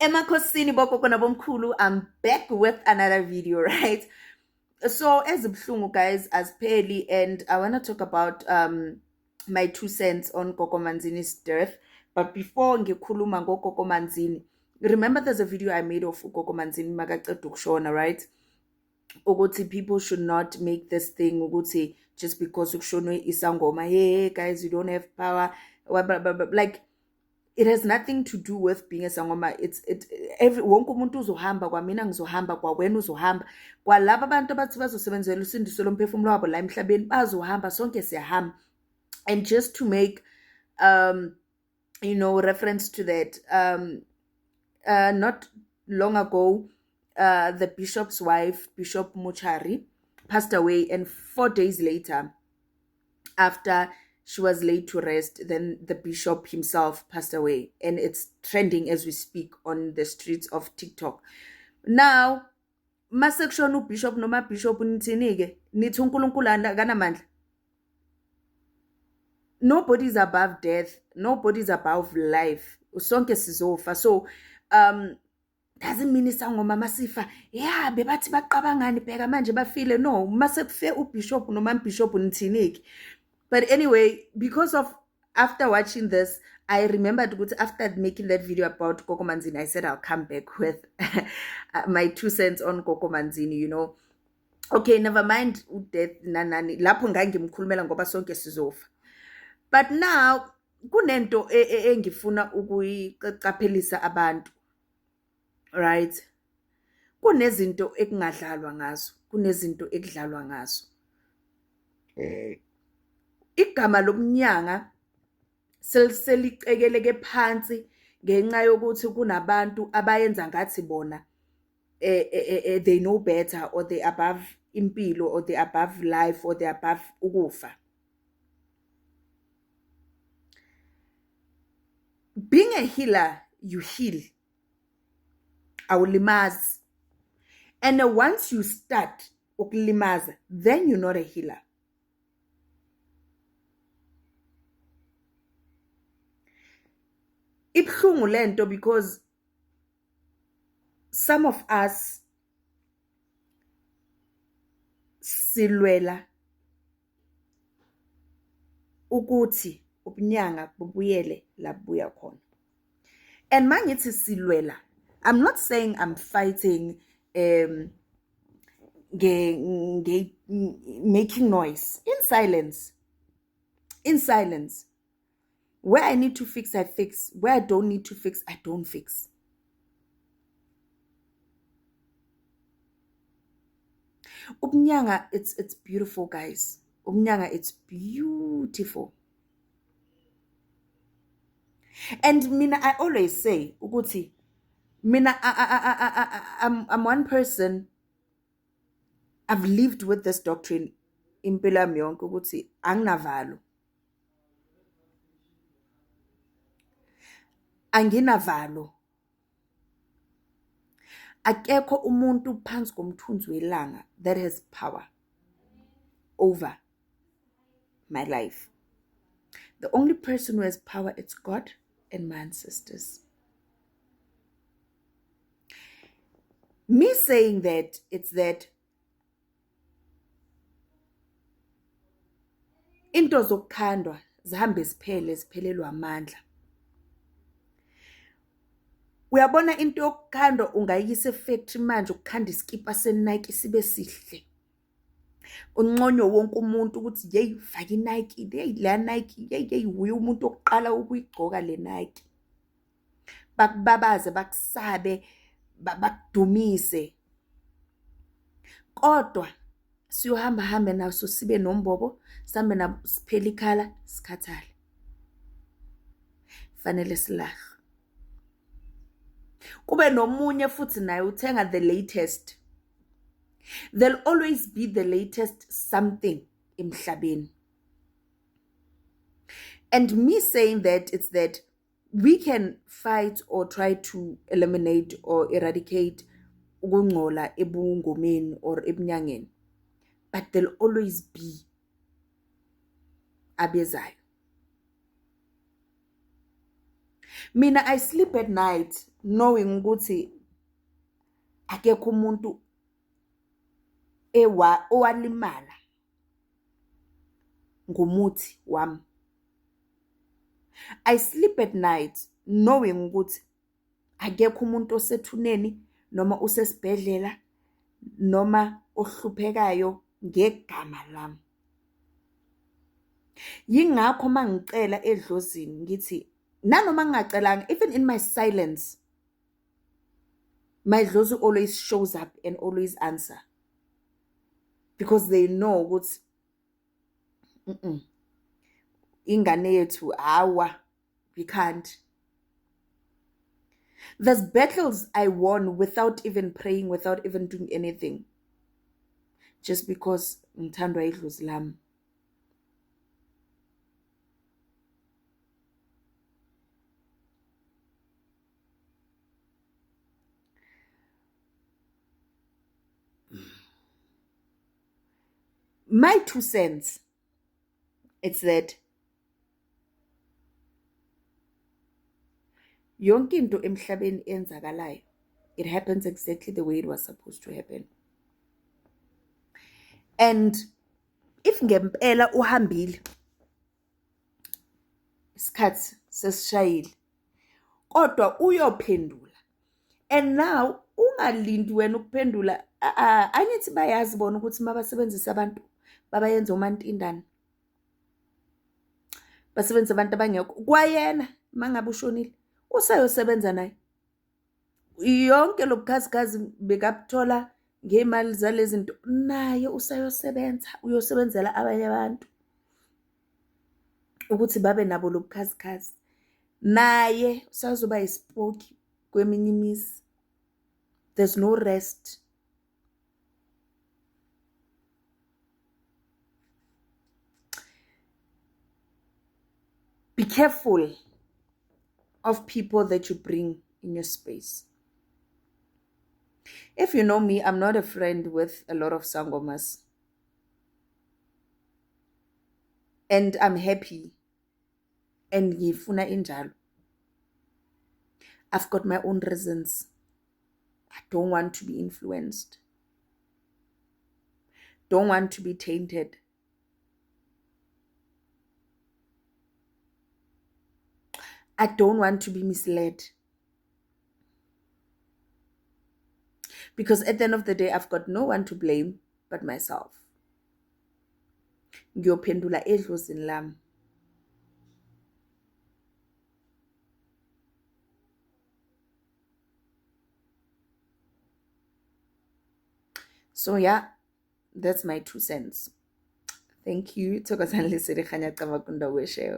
Emakhosini bogogo nabomkhulu, I'm back with another video, right? So ezibhlungu guys azipheli, and I want to talk about my 2 cents on Gogo Manzini's death. But before ngikhuluma ngoGogo Manzini, remember there's a video I made of Gogo Manzini makaqeda ukushona, right? Ukuthi people should not make this thing ukuthi just because ukushonwe isangoma, hey guys, you don't have power, like it has nothing to do with being a sangoma. Every wonke umuntu uzohamba, kwamina ngizohamba, kwawena uzohamba, kwalaba abantu abathi bazosebenzela usindiso lomphefumulo wabo la emhlabeni bazohamba, sonke siyahamba. And just to make reference to that, not long ago, the bishop's wife, Bishop Muchari, passed away, and 4 days later, after she was laid to rest, then the bishop himself passed away, and it's trending as we speak on the streets of TikTok. Now, masekushona ubishop noma bishop nithini-ke, nithi uNkulunkulu akanamandla. Nobody's above death, nobody's above life. Sonke sizofa. So doesn't mean isangoma masifa, yeah, bebathi baqabangani bheka manje bafile. No, masekufe ubishop noma umbishop nithini-ke. But anyway, because of after watching this, I remembered after making that video about Gogo Manzini, I said I'll come back with my 2 cents on Gogo Manzini, Okay, never mind death nanani. Lapho ngangimkhulumela ngoba sonke sizofa. But now kunento engifuna ukuyiqaphelisa abantu. Right? Kunezinto ekungadlalwa ngazo, kunezinto ekudlalwa ngazo. Igama lomnyanga selicekeleke phansi ngenxa yokuthi kunabantu abayenza ngathi bona they know better, or they above impilo, or they above life, or they above ukufa. Being a healer, you heal. Awulimazi. And once you start ukulimaza, then you're not a healer. Ibhlungu lento, because some of us silwela ukuthi ubunyanga bubuyele la buya khona. And mangithi silwela, I'm not saying I'm fighting making noise. In silence. Where I need to fix, I fix. Where I don't need to fix, I don't fix. Ubunyanga, it's beautiful, guys. Ubunyanga, it's beautiful. And mina, I always say, ukuthi, mina, I'm one person. I've lived with this doctrine impilo yami yonke ukuthi anginavalo. Anginavalo. Akekho umuntu phansi komthunzi welanga that has power over my life. The only person who has power, it's God and my ancestors. Me saying that, it's that into zokukhandwa zihambe ziphelelwa amandla. Uyabona into yokukhandwa ungayisa efactory manje ukukhanda iskipa seNike sibe sihle. Unqonyo wonke umuntu ukuthi hey faka iNike, hey la Nike, hey uye umuntu oqala ukuyigcoka le Nike. Bakubabaze, bakusabe, bakudumise. Kodwa siyohamba naso sibe nombobo, sambe na siphela ikhala, sikhathale. Fanele silahle. Kube nomunye futhi naye uthenga the latest. There'll always be the latest something emhlabeni. And me saying that, it's that we can fight or try to eliminate or eradicate ukungcola ebungomeni or ebunyangeni. But there'll always be abezayo. Mina I sleep at night knowing ukuthi akekho umuntu owalimala ngumuthi wami. I sleep at night knowing ukuthi akekho umuntu osethuneni noma usesibhedlela noma ohluphekayo ngegama lami. Yingakho mangicela edlozini ngithi nanoma ngingacelanga, even in my silence, my dlozi always shows up and always answer, because they know ukuthi ingane yethu awa, we can't. There's battles I won without even praying, without even doing anything, just because ngithandwa idlozi lami. My 2 cents, it's that yonke into emhlabeni enzakalayo, it happens exactly the way it was supposed to happen. And if ngempela uhambile, isikhathi sesishayile, kodwa uyophendula. And now ungalindi wena ukuphendula. Angithi bayazi bona ukuthi mabasebenzisa abantu babayenza umantindane, basebenzisa abantu abangekho. Kwayena mangabe ushonile usayosebenza naye. Yonke lobukhazikhazi bekabuthola ngemali zalezi zinto, naye usayosebenza, uyosebenzela abanye abantu ukuthi babe nabo lobukhazikhazi. Naye usazoba yisipoki kweminye imizi. There's no rest. Be careful of people that you bring in your space. If you know me, I'm not a friend with a lot of sangomas. And I'm happy. And ngifuna injalo. I've got my own reasons. I don't want to be influenced. Don't want to be tainted. I don't want to be misled. Because at the end of the day, I've got no one to blame but myself. Ngiyophendula edlozini lami. So yeah, that's my 2 cents. Thank you. Thokozani Lesedi Kganya Cabakunda Weshe.